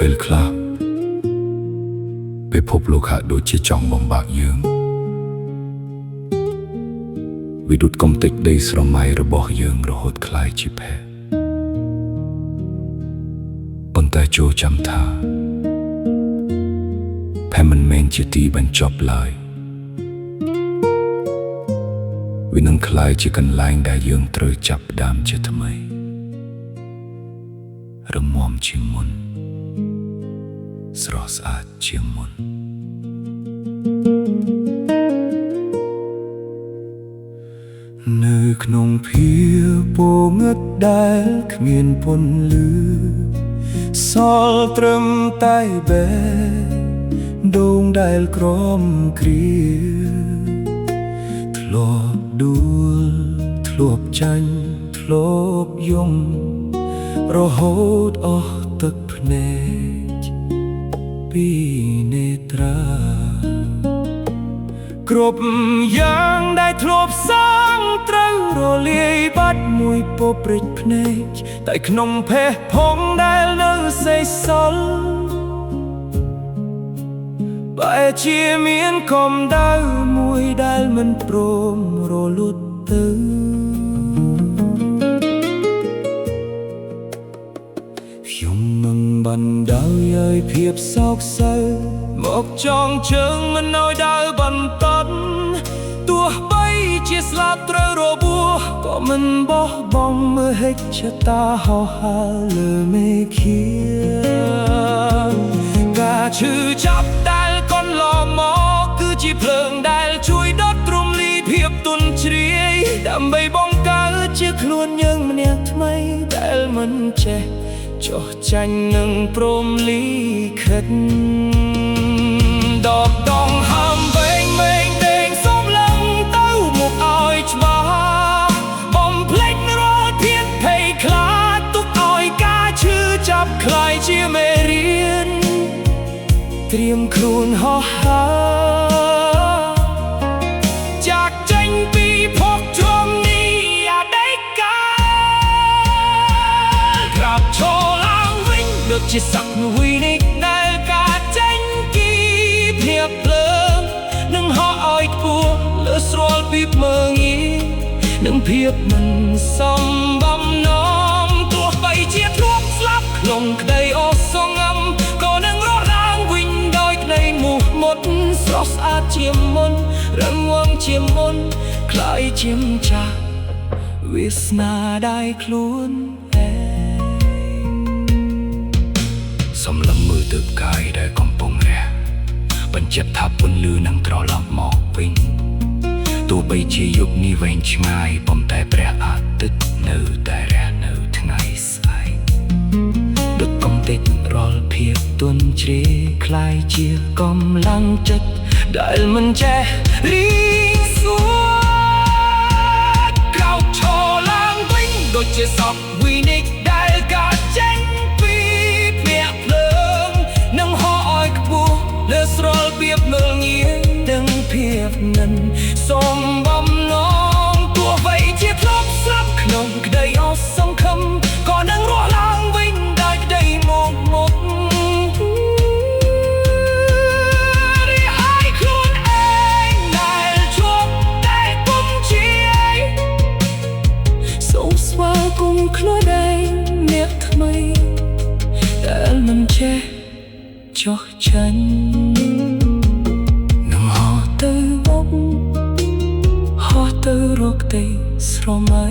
ពេលខ្លះពិភពលោកហាក់ដូចជាចង់បំបាក់យើងវិដុតកំទេចដីស្រមៃរបស់យើងរហូតคล้ายជាភេទប៉ុន្តែចូលចាំថាភេទមិនមែនជាទីបញ្ចប់ឡើយវានឹងคล้ายជាកន្លែងដែលយើងត្រូវចាប់ផ្ដើមជាថ្មីរឹងមាំជាងមុនស្រស់ស្អាតជាងមុននៅក្នុងភាពងឹតដែលគ្មានពន្លឺសល់ត្រឹមតែបែដូងដែលក្រំគ្រាធ្លាប់ដួលធ្លាប់ចាញ់ធ្លាប់យំរហូតអស់ទឹកភ្នែកពីនេត្រាគ្រប់យ៉ាងដែលធ្លាប់សាងត្រូវរលាយបាត់មួយពព្រិចភ្នែកតែក្នុងភេទផងដែលនៅសេសសល់បែរជាមានកំដៅមួយដែលមិនព្រមរលត់ទៅខ្ញុំនឹងបណ្ដោយឲ្យភាពសោកសៅមកចងជើងមិនឲ្យដើរបន្តទោះបីជាស្លាប់ត្រូវរបួសក៏មិនបោះបង់មើលហិចชะតាហោហាលលើមេឃាការឈឺចាប់ដែលកន្លងមកគឺជាភ្លើងដែលជួយដុតរំលីភាពទន់ជ្រាយដើម្បីបង្កើតជាខ្លួនយើងម្នាក់ថ្មីដែលមិនចេះចោះចាញ់នឹងព្រមលីខិតដកដងហើមវែងមេងដេងសូមឡើងទៅមុខឲ្យច្បាស់បំភ្លេចរាល់ភាពភ័យខ្លាចទុកឲ្យការឈឺចាប់คล้ายជាមេរៀនត្រៀមខ្លួនហោះហើរចាកចេញពីភពជុំនេះអតីតកាលក្រាបឈរឡើងវិញដូចជាសក្តិវិនិច្ឆ័យដែលការចេញគីភាពភ្លើងនឹងហោះឲ្យខ្ពស់លើស្រួលពីមើងងាយនឹងភាពមិនសមបំណងទោះបីជាធ្លាប់ស្លាប់ក្នុងក្តីអសង្ឃឹមក៏នឹងរស់ឡើងវិញដោយក្តីមោះមុតស្រស់ស្អាតជាមុនរឹងមាំជាមុនคล้ายជាម្ចាស់វាសនាដៃខ្លួនឯងសំឡឹងមើលទៅផ្កាយដែលកំពុងរះបញ្ជាក់ថាពន្លឺនឹងត្រឡប់មកវិញទោះបីជាយប់នេះវែងឆ្ងាយប៉ុន្តែព្រះអាទិត្យនៅតែរះនៅថ្ងៃស្អែកដូចកំទេចរាល់ភាពទន់ជ្រាយคล้ายជាកម្លាំងចិត្តដែលមិនចេះរីងស្ងួតក្រោកឈរឡើងវិញដូចជាសពវិនិច្ឆ័យដែលកើតចេញពីភ្នាក់ភ្លើងនឹងហោះឲ្យខ្ពស់លើស្រួលភាពមើលងាយទាំងភាពនឹងសូមបំណងទោះបីជាធ្លាប់ស្លាប់ក្នុងក្តីអសង្ឃឹមក៏នឹងរស់ឡើងវិញដោយក្តីមកមុខរីឯខ្លួនឯងដែលជួបតែគុំជាសូមស្វាគមន៍ខ្លួនឯងអ្នកថ្មីដែលមិនចេះចោះចាញ់នឹងហោះទៅមុខហោះទៅរកទីស្រមៃ